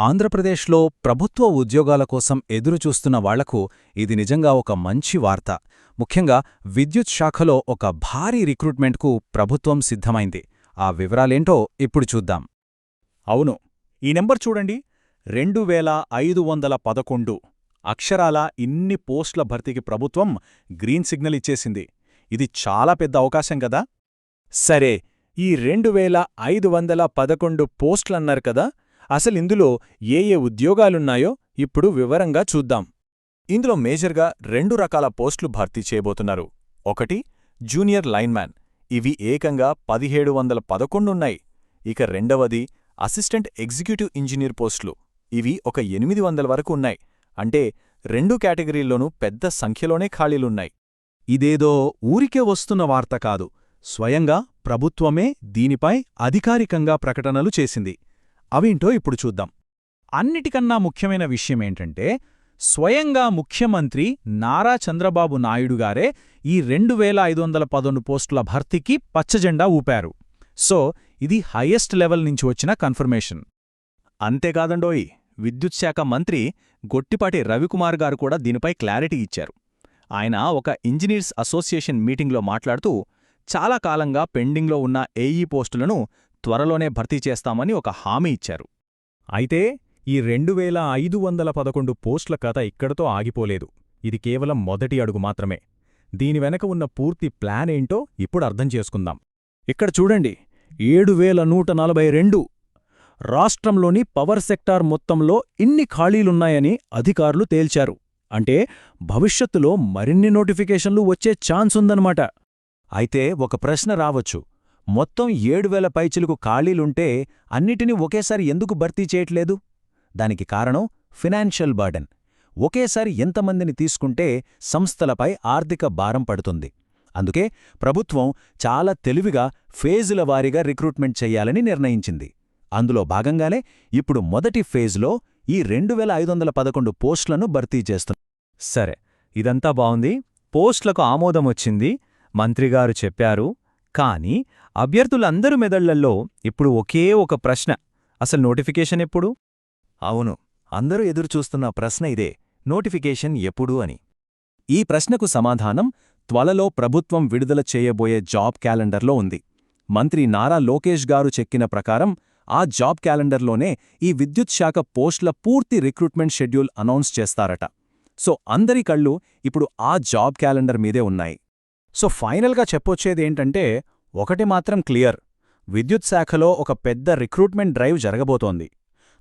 ఆంధ్రప్రదేశ్లో ప్రభుత్వ ఉద్యోగాల కోసం ఎదురుచూస్తున్న వాళ్లకు ఇది నిజంగా ఒక మంచి వార్త. ముఖ్యంగా విద్యుత్ శాఖలో ఒక భారీ రిక్రూట్మెంట్కు ప్రభుత్వం సిద్ధమైంది. ఆ వివరాలేంటో ఇప్పుడు చూద్దాం. అవును, ఈ నెంబర్ చూడండి, 2511. అక్షరాలా ఇన్ని పోస్టుల భర్తీకి ప్రభుత్వం గ్రీన్ సిగ్నల్ ఇచ్చేసింది. ఇది చాలా పెద్ద అవకాశం కదా. సరే, ఈ 2511 పోస్టులన్నారు కదా, అసలిందులో ఏ ఏ ఉద్యోగాలున్నాయో ఇప్పుడు వివరంగా చూద్దాం. ఇందులో మేజర్గా 2 రకాల పోస్టులు భర్తీ చేయబోతున్నారు. ఒకటి జూనియర్ లైన్మ్యాన్, ఇవి ఏకంగా 1711 ఉన్నాయి. ఇక రెండవది అసిస్టెంట్ ఎగ్జిక్యూటివ్ ఇంజనీర్ పోస్టులు, ఇవి ఒక 800 వరకు ఉన్నాయి. అంటే 2 కేటగిరీల్లోనూ పెద్ద సంఖ్యలోనే ఖాళీలున్నాయి. ఇదేదో ఊరికే వస్తున్న వార్త కాదు, స్వయంగా ప్రభుత్వమే దీనిపై అధికారికంగా ప్రకటనలు చేసింది. అవేంటో ఇప్పుడు చూద్దాం. అన్నిటికన్నా ముఖ్యమైన విషయమేంటంటే, స్వయంగా ముఖ్యమంత్రి నారా చంద్రబాబు నాయుడుగారే ఈ 2511 పోస్టుల భర్తీకి పచ్చజెండా ఊపారు. సో ఇది హైయెస్ట్ లెవెల్ నుంచి వచ్చిన కన్ఫర్మేషన్. అంతేకాదండోయ్, విద్యుత్ శాఖ మంత్రి గొట్టిపాటి రవికుమార్ గారు కూడా దీనిపై క్లారిటీ ఇచ్చారు. ఆయన ఒక ఇంజనీర్స్ అసోసియేషన్ మీటింగ్లో మాట్లాడుతూ, చాలా కాలంగా పెండింగ్లో ఉన్న ఏఈ పోస్టులను త్వరలోనే భర్తీ చేస్తామని ఒక హామీ ఇచ్చారు. అయితే ఈ 2511 పోస్టుల కథ ఇక్కడతో ఆగిపోలేదు. ఇది కేవలం మొదటి అడుగు మాత్రమే. దీని వెనక ఉన్న పూర్తి ప్లాన్ ఏంటో ఇప్పుడు అర్థం చేసుకుందాం. ఇక్కడ చూడండి, 7142. రాష్ట్రంలోని పవర్ సెక్టార్ మొత్తంలో ఇన్ని ఖాళీలున్నాయని అధికారులు తేల్చారు. అంటే భవిష్యత్తులో మరిన్ని నోటిఫికేషన్లు వచ్చే ఛాన్స్ ఉందన్నమాట. అయితే ఒక ప్రశ్న రావచ్చు, మొత్తం 7000 పైచిలుకు ఖాళీలుంటే అన్నిటినీ ఒకేసారి ఎందుకు భర్తీ చేయట్లేదు? దానికి కారణం ఫినాన్షియల్ బర్డెన్. ఒకేసారి ఎంతమందిని తీసుకుంటే సంస్థలపై ఆర్థిక భారం పడుతుంది. అందుకే ప్రభుత్వం చాలా తెలివిగా ఫేజుల వారీగా రిక్రూట్మెంట్ చెయ్యాలని నిర్ణయించింది. అందులో భాగంగానే ఇప్పుడు మొదటి ఫేజ్లో ఈ 2511 పోస్టులను భర్తీ చేస్తుంది. సరే, ఇదంతా బావుంది, పోస్టులకు ఆమోదమొచ్చింది, మంత్రిగారు చెప్పారు. కానీ అభ్యర్థులందరూ మెదళ్లల్లో ఇప్పుడు ఒకే ఒక ప్రశ్న, అసలు నోటిఫికేషన్ ఎప్పుడు? అవును, అందరూ ఎదురుచూస్తున్న ప్రశ్న ఇదే, నోటిఫికేషన్ ఎప్పుడు అని. ఈ ప్రశ్నకు సమాధానం త్వరలో ప్రభుత్వం విడుదల చేయబోయే జాబ్ క్యాలెండర్లో ఉంది. మంత్రి నారా లోకేష్ గారు చెక్కిన ప్రకారం ఆ జాబ్ క్యాలెండర్లోనే ఈ విద్యుత్ శాఖ పోస్టుల పూర్తి రిక్రూట్మెంట్ షెడ్యూల్ అనౌన్స్ చేస్తారట. సో అందరి కళ్ళు ఇప్పుడు ఆ జాబ్ క్యాలెండర్ మీదే ఉన్నాయి. సో ఫైనల్గా చెప్పొచ్చేదేంటంటే, ఒకటి మాత్రం క్లియర్, విద్యుత్ శాఖలో ఒక పెద్ద రిక్రూట్మెంట్ డ్రైవ్ జరగబోతోంది.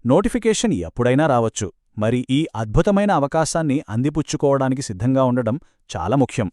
నోటిఫికేషన్ ఎప్పుడైనా రావచ్చు. మరి ఈ అద్భుతమైన అవకాశాన్ని అందిపుచ్చుకోవడానికి సిద్ధంగా ఉండడం చాలా ముఖ్యం.